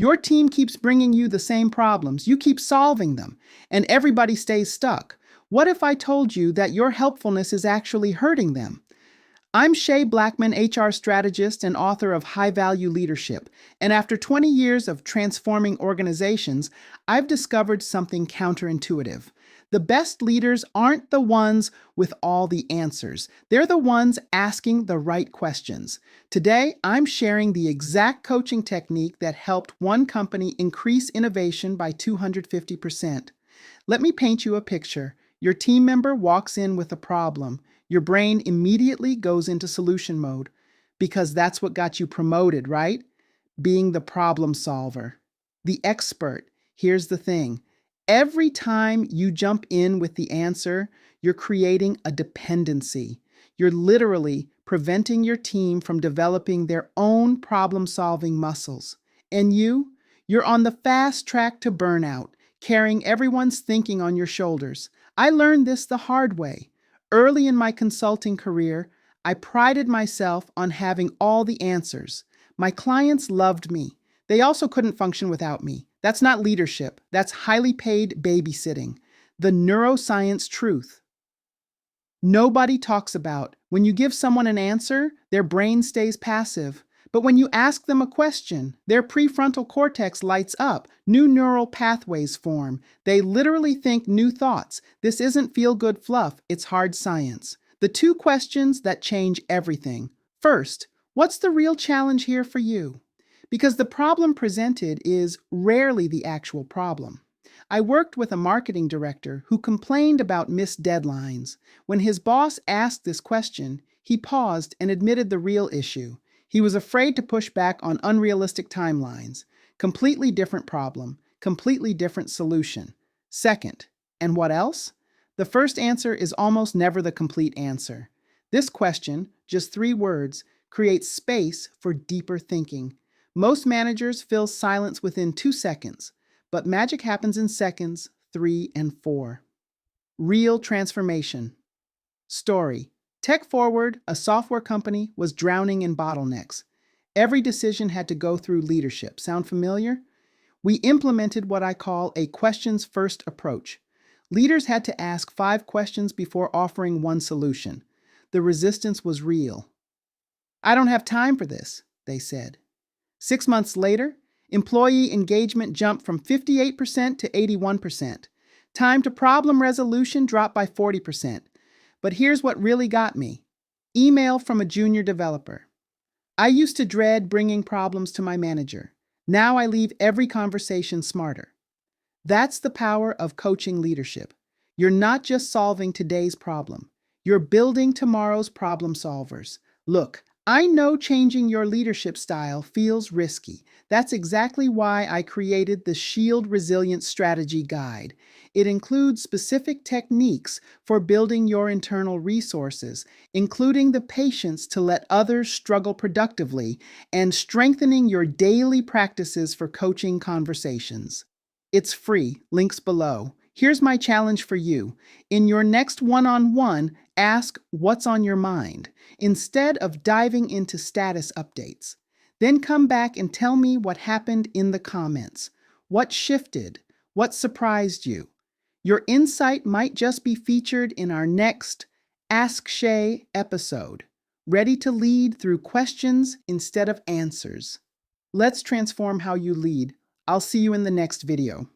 Your team keeps bringing you the same problems, you keep solving them, and everybody stays stuck. What if I told you that your helpfulness is actually hurting them? I'm Blackmon, HR strategist and author of High Value Leadership, and after 20 years of transforming organizations, I've discovered something counterintuitive. The best leaders aren't the ones with all the answers. They're the ones asking the right questions. Today, I'm sharing the exact coaching technique that helped one company increase innovation by 250%. Let me paint you a picture. Your team member walks in with a problem. Your brain immediately goes into solution mode because that's what got you promoted, right? Being the problem solver, the expert. Here's the thing. Every time you jump in with the answer, you're creating a dependency. You're literally preventing your team from developing their own problem-solving muscles. And you're on the fast track to burnout, carrying everyone's thinking on your shoulders. I learned this the hard way. Early in my consulting career, I prided myself on having all the answers. My clients loved me. They also couldn't function without me. That's not leadership. That's highly paid babysitting. The neuroscience truth. Nobody talks about when you give someone an answer, their brain stays passive. But when you ask them a question, their prefrontal cortex lights up. New neural pathways form. They literally think new thoughts. This isn't feel-good fluff, it's hard science. The two questions that change everything. First, what's the real challenge here for you? Because the problem presented is rarely the actual problem. I worked with a marketing director who complained about missed deadlines. When his boss asked this question, he paused and admitted the real issue. He was afraid to push back on unrealistic timelines. Completely different problem, completely different solution. Second, and what else? The first answer is almost never the complete answer. This question, just 3 words, creates space for deeper thinking. Most managers fill silence within 2 seconds, but magic happens in seconds 3 and 4. Real transformation. Story. Tech Forward, a software company, was drowning in bottlenecks. Every decision had to go through leadership. Sound familiar? We implemented what I call a questions-first approach. Leaders had to ask 5 questions before offering one solution. The resistance was real. "I don't have time for this," they said. 6 months later, employee engagement jumped from 58% to 81%. Time to problem resolution dropped by 40%. But here's what really got me. Email from a junior developer. "I used to dread bringing problems to my manager. Now I leave every conversation smarter." That's the power of coaching leadership. You're not just solving today's problem. You're building tomorrow's problem solvers. Look, I know changing your leadership style feels risky. That's exactly why I created the Shield Resilience Strategy Guide. It includes specific techniques for building your internal resources, including the patience to let others struggle productively and strengthening your daily practices for coaching conversations. It's free, links below. Here's my challenge for you. In your next one-on-one, ask what's on your mind, instead of diving into status updates. Then come back and tell me what happened in the comments. What shifted? What surprised you? Your insight might just be featured in our next Ask Shay episode. Ready to lead through questions instead of answers. Let's transform how you lead. I'll see you in the next video.